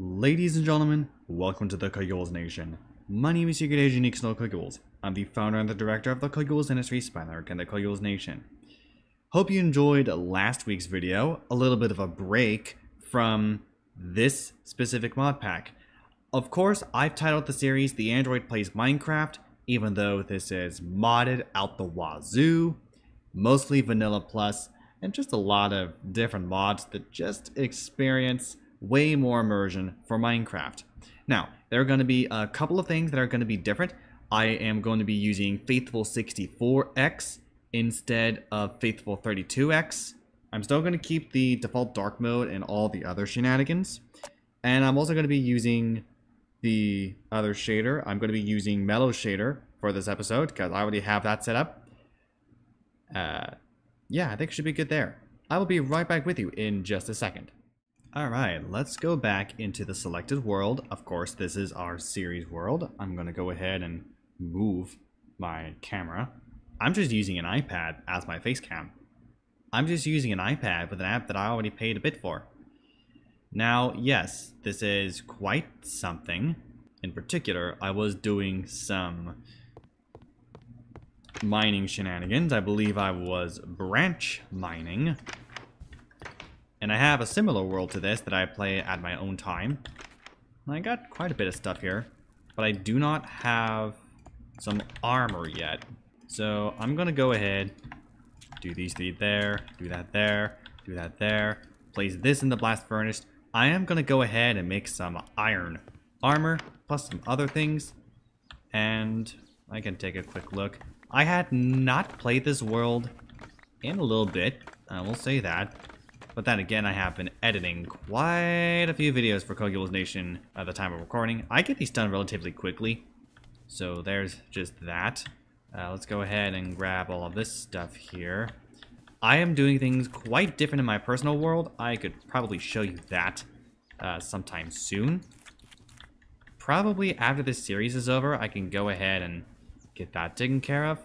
Ladies and gentlemen, welcome to the CoculesNation. My name is Secret Agent Ixnol Cocules. I'm the founder and the director of the Cocules Industry Spinark and the CoculesNation. Hope you enjoyed last week's video, a little bit of a break from this specific mod pack. Of course, I've titled the series The Android Plays Minecraft, even though this is modded out the wazoo, mostly vanilla plus, and just a lot of different mods that just experience way more immersion for Minecraft. Now, there are going to be a couple of things that are going to be different. I am going to be using Faithful 64X instead of Faithful 32X. I'm still going to keep the default dark mode and all the other shenanigans. And I'm also going to be using the other shader. I'm going to be using Mellow Shader for this episode because I already have that set up. Yeah, I think it should be good there. I will be right back with you in just a second. Alright, let's go back into the selected world. Of course, this is our series world. I'm going to go ahead and move my camera. I'm just using an iPad as my face cam. I'm just using an iPad with an app that I already paid a bit for. Now, yes, this is quite something. In particular, I was doing some mining shenanigans. I believe I was branch mining. And I have a similar world to this that I play at my own time. And I got quite a bit of stuff here, but I do not have some armor yet. So I'm gonna go ahead, do these three there, do that there, do that there, place this in the blast furnace. I am gonna go ahead and make some iron armor, plus some other things. And I can take a quick look. I had not played this world in a little bit, I will say that. But then again, I have been editing quite a few videos for CoculesNation at the time of recording. I get these done relatively quickly, so there's just that. Let's go ahead and grab all of this stuff here. I am doing things quite different in my personal world. I could probably show you that sometime soon. Probably after this series is over, I can go ahead and get that taken care of.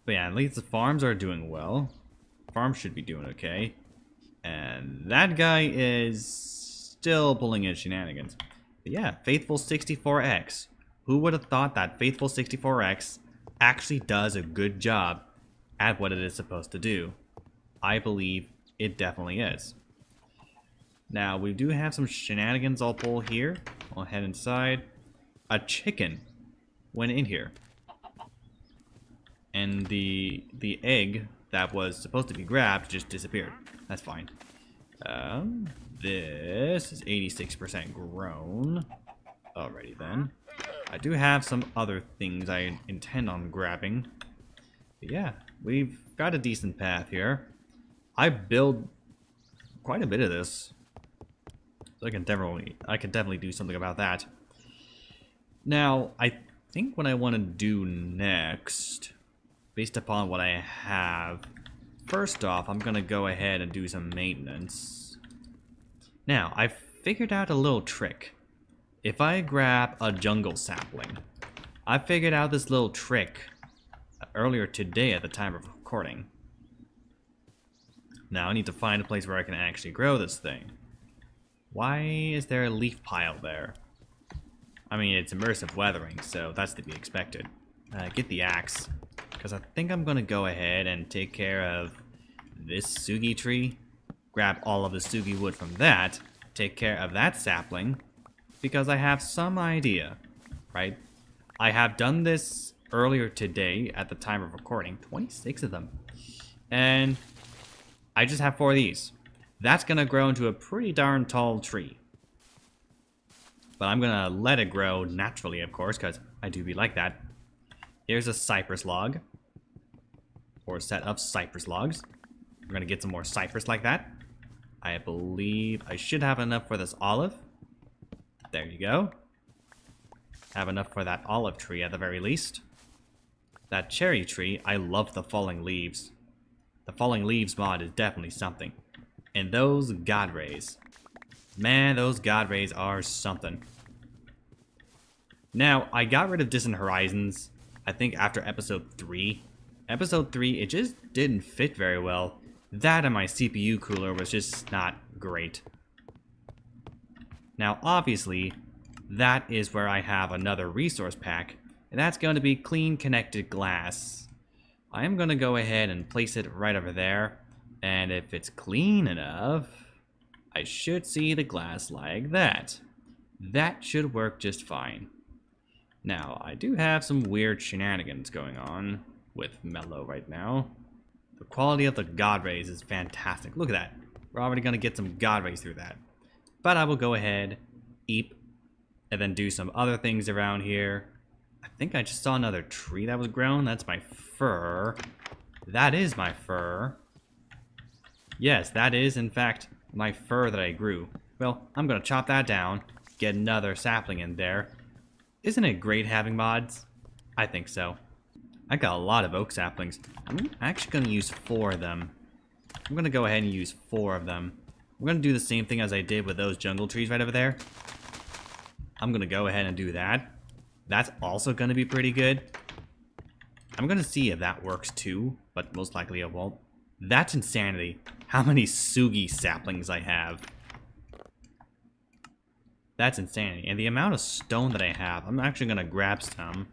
But yeah, at least the farms are doing well. Farm should be doing okay. And that guy is still pulling his shenanigans. But yeah, Faithful 64X. Who would have thought that Faithful 64X actually does a good job at what it is supposed to do? I believe it definitely is. Now, we do have some shenanigans I'll pull here. I'll head inside. A chicken went in here. And the egg that was supposed to be grabbed just disappeared. That's fine. This is 86% grown. Alrighty then. I do have some other things I intend on grabbing. But yeah, we've got a decent path here. I build quite a bit of this, so I can definitely do something about that. Now, I think what I want to do next, based upon what I have, first off, I'm gonna go ahead and do some maintenance. Now, I've figured out a little trick. If I grab a jungle sapling, I figured out this little trick earlier today at the time of recording. Now I need to find a place where I can actually grow this thing. Why is there a leaf pile there? I mean, it's immersive weathering, so that's to be expected. Get the axe. Because I think I'm going to go ahead and take care of this sugi tree. Grab all of the sugi wood from that. Take care of that sapling. Because I have some idea, right? I have done this earlier today at the time of recording. 26 of them. And I just have 4 of these. That's going to grow into a pretty darn tall tree. But I'm going to let it grow naturally, of course, because I do be like that. Here's a cypress log. Or a set of cypress logs. We're going to get some more cypress like that. I believe I should have enough for this olive. There you go. Have enough for that olive tree at the very least. That cherry tree, I love the falling leaves. The falling leaves mod is definitely something. And those god rays. Man, those god rays are something. Now, I got rid of Distant Horizons, I think after episode 3. Episode 3, it just didn't fit very well. That and my CPU cooler was just not great. Now, obviously, that is where I have another resource pack, and that's going to be clean connected glass. I am going to go ahead and place it right over there, and if it's clean enough, I should see the glass like that. That should work just fine. Now, I do have some weird shenanigans going on with Mellow right now. The quality of the God Rays is fantastic. Look at that. We're already going to get some God Rays through that. But I will go ahead, eep, and then do some other things around here. I think I just saw another tree that was grown. That's my fur. That is my fur. Yes, that is, in fact, my fur that I grew. Well, I'm going to chop that down, get another sapling in there. Isn't it great having mods? I think so. I got a lot of oak saplings. I'm actually going to use 4 of them. I'm going to go ahead and use 4 of them. I'm going to do the same thing as I did with those jungle trees right over there. I'm going to go ahead and do that. That's also going to be pretty good. I'm going to see if that works too, but most likely it won't. That's insanity. How many Sugi saplings I have. That's insanity. And the amount of stone that I have, I'm actually going to grab some.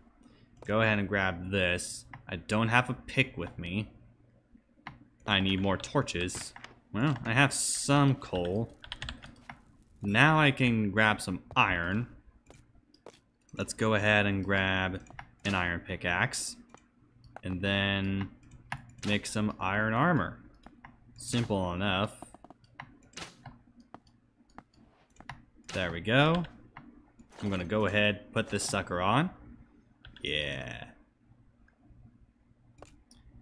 Go ahead and grab this. I don't have a pick with me. I need more torches. Well, I have some coal. Now I can grab some iron. Let's go ahead and grab an iron pickaxe. And then make some iron armor. Simple enough. There we go. I'm gonna go ahead, put this sucker on. Yeah.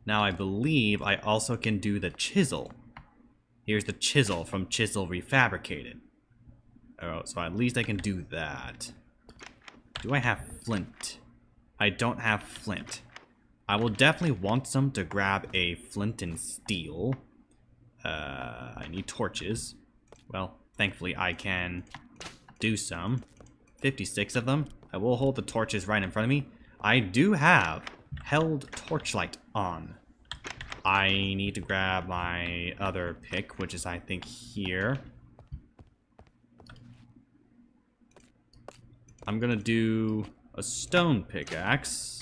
Now I believe I also can do the chisel. Here's the chisel from Chisel Refabricated. Oh, so at least I can do that. Do I have flint? I don't have flint. I will definitely want some to grab a flint and steel. I need torches. Well, thankfully I can do some. 56 of them. I will hold the torches right in front of me. I do have held torchlight on. I need to grab my other pick, which is I think here. I'm gonna do a stone pickaxe.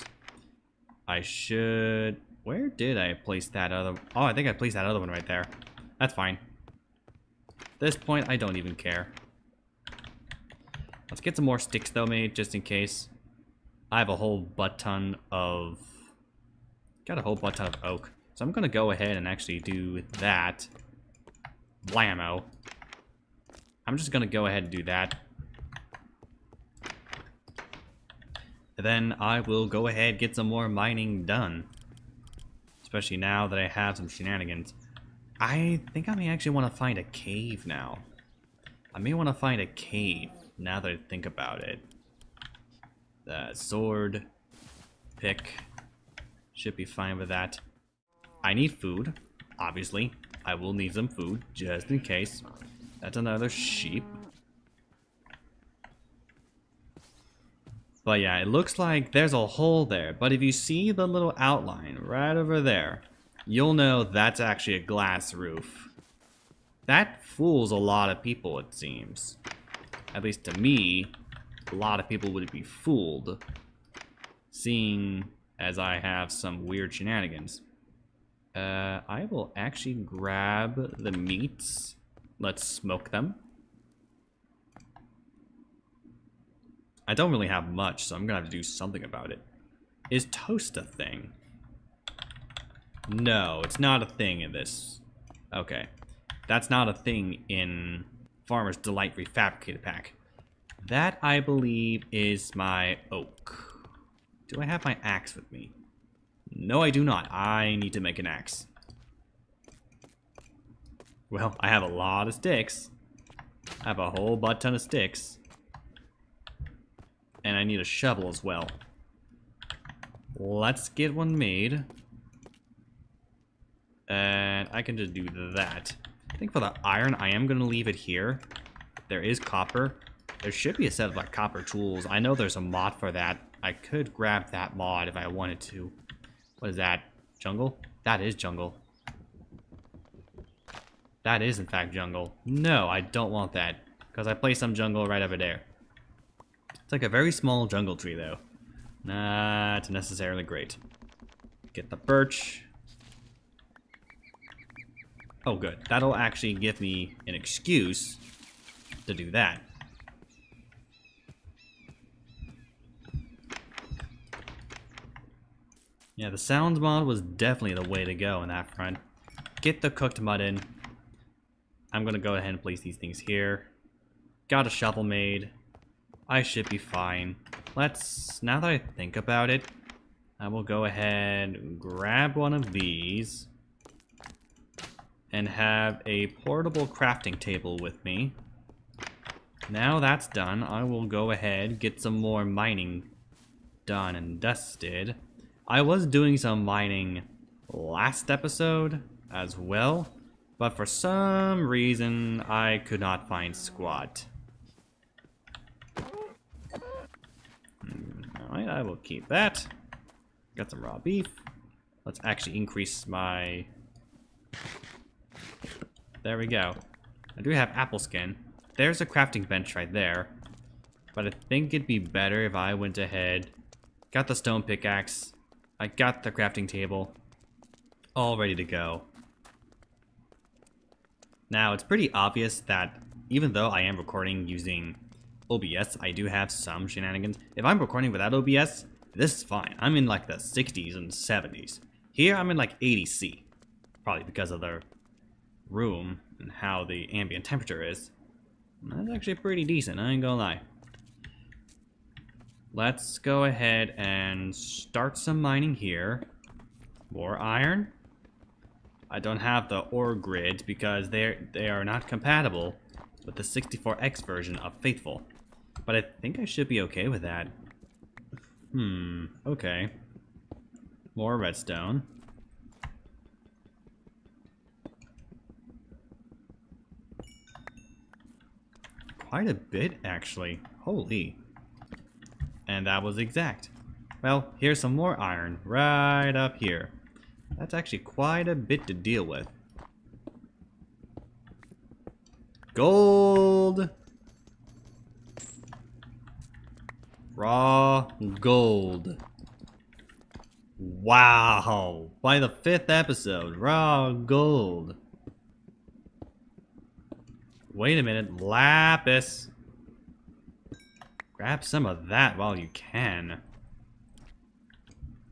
I should... Where did I place that other... Oh, I think I placed that other one right there. That's fine. At this point, I don't even care. Let's get some more sticks though made, just in case. I have a whole butt ton of... Got a whole butt ton of oak. So I'm gonna go ahead and actually do that. Blammo. I'm just gonna go ahead and do that. And then I will go ahead and get some more mining done. Especially now that I have some shenanigans. I think I may actually want to find a cave now. I may want to find a cave now that I think about it. The sword, pick, should be fine with that. I need food, obviously. I will need some food, just in case. That's another sheep. But yeah, it looks like there's a hole there. But if you see the little outline right over there, you'll know that's actually a glass roof. That fools a lot of people, it seems. At least to me, a lot of people would be fooled, seeing as I have some weird shenanigans. I will actually grab the meats. Let's smoke them. I don't really have much, so I'm gonna have to do something about it. Is toast a thing? No, it's not a thing in this. Okay. That's not a thing in Farmer's Delight Refabricated Pack. That, I believe, is my oak. Do I have my axe with me? No, I do not. I need to make an axe. Well, I have a lot of sticks. I have a whole butt ton of sticks. And I need a shovel as well. Let's get one made. And I can just do that. I think for the iron, I am going to leave it here. There is copper. There should be a set of like copper tools. I know there's a mod for that. I could grab that mod if I wanted to. What is that? Jungle? That is jungle. That is in fact jungle. No, I don't want that. because I placed some jungle right over there. It's like a very small jungle tree, though. Not necessarily great. Get the birch. Oh, good. That'll actually give me an excuse to do that. Yeah, the sounds mod was definitely the way to go in that front. Get the cooked mud in. I'm gonna go ahead and place these things here. Got a shovel made. I should be fine. Now that I think about it, I will go ahead and grab one of these and have a portable crafting table with me. Now that's done, I will go ahead, get some more mining done and dusted. I was doing some mining last episode as well, but for some reason I could not find squat. Alright, I will keep that. Got some raw beef. Let's actually increase my... There we go. I do have apple skin. There's a crafting bench right there. But I think it'd be better if I went ahead, got the stone pickaxe, I got the crafting table, all ready to go. Now, it's pretty obvious that even though I am recording using OBS, I do have some shenanigans. If I'm recording without OBS, this is fine. I'm in like the 60s and 70s. Here, I'm in like 80C. Probably because of the room and how the ambient temperature is. That's actually pretty decent, I ain't gonna lie. Let's go ahead and start some mining here. More iron. I don't have the ore grid because they are not compatible with the 64X version of Faithful. But I think I should be okay with that. Okay. More redstone. Quite a bit, actually. Holy. And that was exact. Well, here's some more iron right up here. That's actually quite a bit to deal with. Gold! Raw gold. Wow! By the 5th episode, raw gold. Wait a minute, lapis. Grab some of that while you can.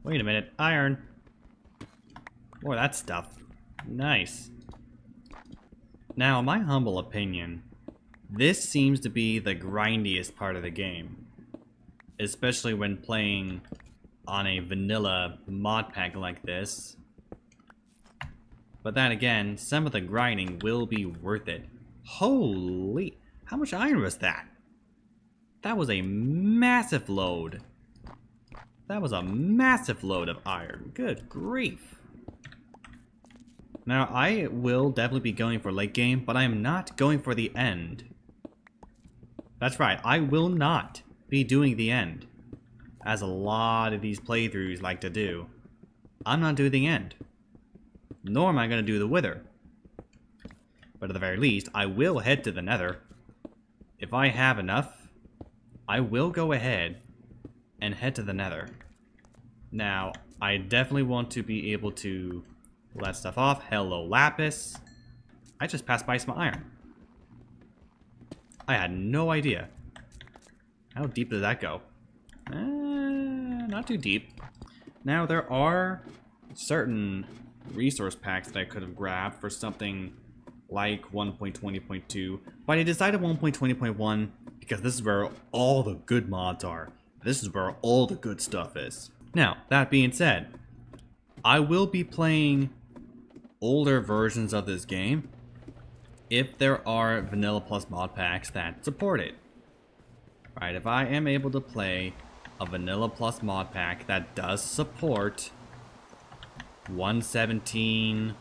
Wait a minute, iron. More of that stuff. Nice. Now, in my humble opinion, this seems to be the grindiest part of the game. Especially when playing on a vanilla mod pack like this. But then again, some of the grinding will be worth it. Holy! How much iron was that? That was a massive load. That was a massive load of iron. Good grief. Now, I will definitely be going for late game, but I am not going for the end. That's right, I will not be doing the end, as a lot of these playthroughs like to do. I'm not doing the end. Nor am I going to do the wither. But at the very least, I will head to the nether. If I have enough, I will go ahead and head to the nether. Now, I definitely want to be able to let stuff off. Hello, lapis. I just passed by some iron. I had no idea. How deep did that go? Not too deep. Now, there are certain resource packs that I could have grabbed for something like 1.20.2, but I decided 1.20.1 because this is where all the good mods are. This is where all the good stuff is. Now, that being said, I will be playing older versions of this game if there are Vanilla Plus mod packs that support it. Right, if I am able to play a Vanilla Plus mod pack that does support 117,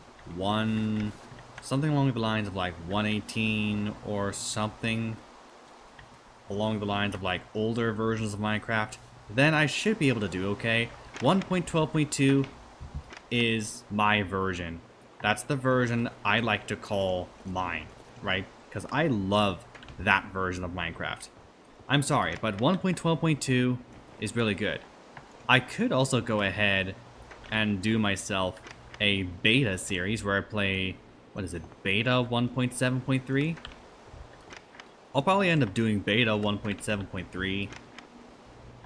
something along the lines of like 118 or something along the lines of like older versions of Minecraft, then I should be able to do okay. 1.12.2 is my version. That's the version I like to call mine, right? Because I love that version of Minecraft. I'm sorry, but 1.12.2 is really good. I could also go ahead and do myself a beta series where I play, what is it, beta 1.7.3? I'll probably end up doing beta 1.7.3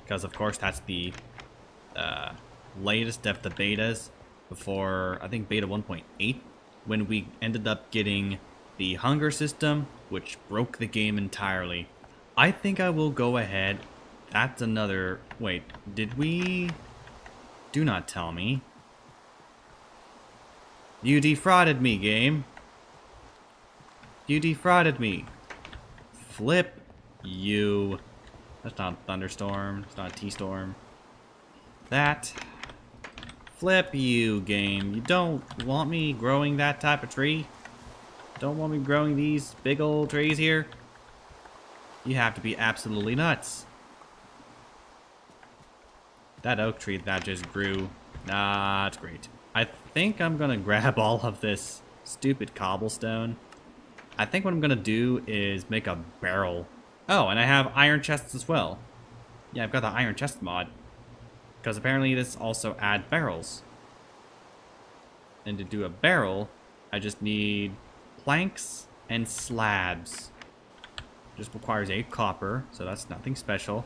because of course that's the latest of the betas before, I think, beta 1.8, when we ended up getting the hunger system, which broke the game entirely. I think I will go ahead. That's another... Wait, did we... Do not tell me. You defrauded me, game. You defrauded me. Flip you. That's not a thunderstorm. It's not a T-storm. That. Flip you, game. You don't want me growing that type of tree? Don't want me growing these big old trees here? You have to be absolutely nuts. That oak tree that just grew, not great. I think I'm gonna grab all of this stupid cobblestone. I think what I'm gonna do is make a barrel. Oh, and I have iron chests as well. Yeah, I've got the iron chest mod. Because apparently this also adds barrels. And to do a barrel, I just need planks and slabs. Just requires 8 copper, so that's nothing special.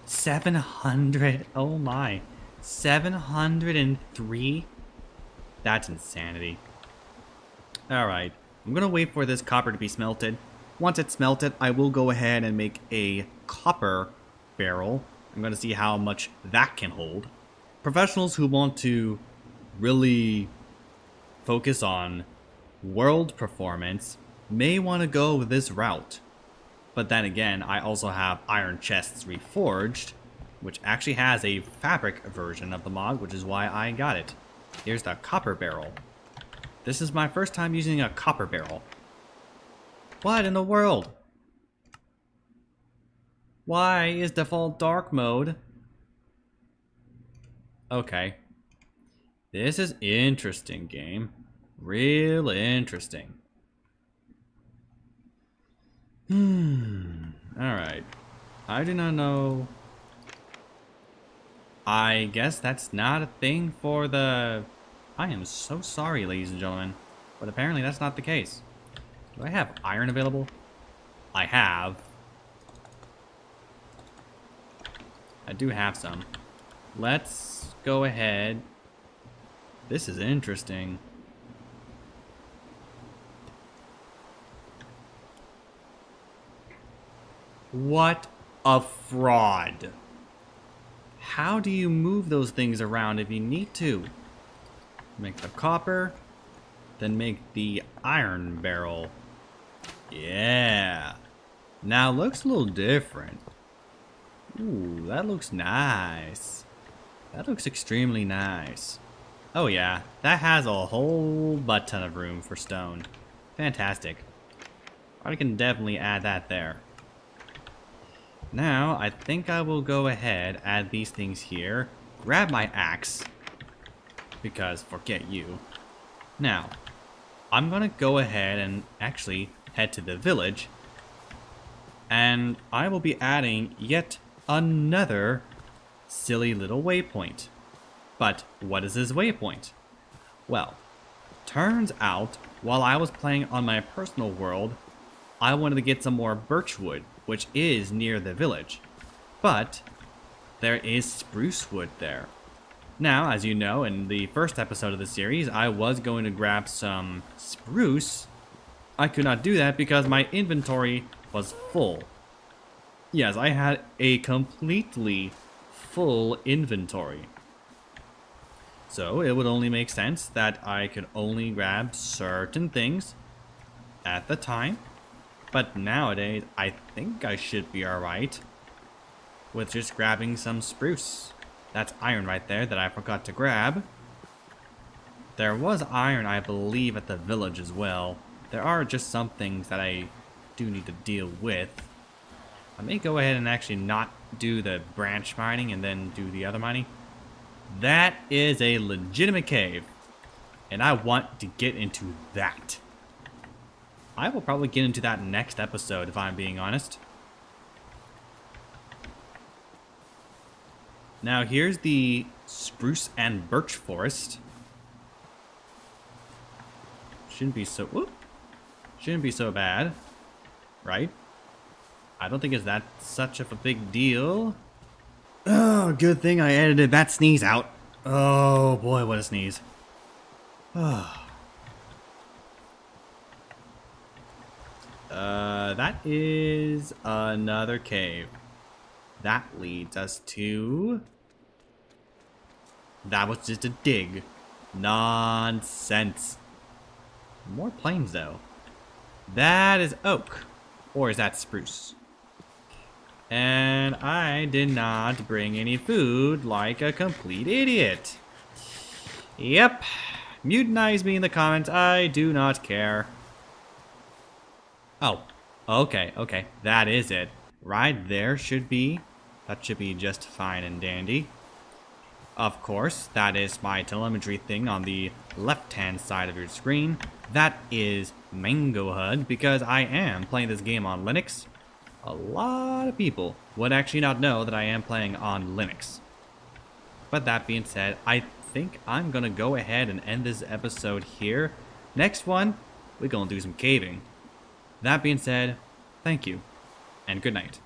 700, oh my. 703? That's insanity. Alright, I'm gonna wait for this copper to be smelted. Once it's smelted, I will go ahead and make a copper barrel. I'm gonna see how much that can hold. Professionals who want to really focus on world performance may want to go this route. But then again, I also have iron chests reforged, which actually has a fabric version of the mod, which is why I got it. Here's the copper barrel. This is my first time using a copper barrel. What in the world? Why is default dark mode? Okay. This is interesting, game. Real interesting. Alright. I do not know. I guess that's not a thing for the... I am so sorry, ladies and gentlemen. But apparently that's not the case. Do I have iron available? I have. I do have some. Let's go ahead. This is interesting. What a fraud. How do you move those things around if you need to? Make the copper, then make the iron barrel. Yeah. Now it looks a little different. Ooh, that looks nice. That looks extremely nice. Oh yeah, that has a whole butt ton of room for stone. Fantastic. I can definitely add that there. Now, I think I will go ahead, add these things here, grab my axe, because forget you. Now, I'm gonna go ahead and actually head to the village, and I will be adding yet another silly little waypoint. But what is this waypoint? Well, turns out, while I was playing on my personal world, I wanted to get some more birchwood, which is near the village. But there is spruce wood there. Now, as you know, in the first episode of the series, I was going to grab some spruce. I could not do that because my inventory was full. Yes, I had a completely full inventory. So it would only make sense that I could only grab certain things at the time. But nowadays, I think I should be alright with just grabbing some spruce. That's iron right there that I forgot to grab. There was iron, I believe, at the village as well. There are just some things that I do need to deal with. I may go ahead and actually not do the branch mining and then do the other mining. That is a legitimate cave, and I want to get into that. I will probably get into that next episode, if I'm being honest. Now, here's the spruce and birch forest. Shouldn't be so... Whoop, shouldn't be so bad, right? I don't think it's that such of a big deal. Oh, good thing I edited that sneeze out. Oh boy, what a sneeze. That is another cave. That leads us to... That was just a dig. Nonsense. More plains, though. That is oak. Or is that spruce? And I did not bring any food like a complete idiot. Yep. Mutinize me in the comments. I do not care. Oh. Okay. That is it. Right there should be... That should be just fine and dandy. Of course, that is my telemetry thing on the left-hand side of your screen. That is Mango HUD, because I am playing this game on Linux. A lot of people would actually not know that I am playing on Linux. But that being said, I think I'm gonna go ahead and end this episode here. Next one, we're gonna do some caving. That being said, thank you, and good night.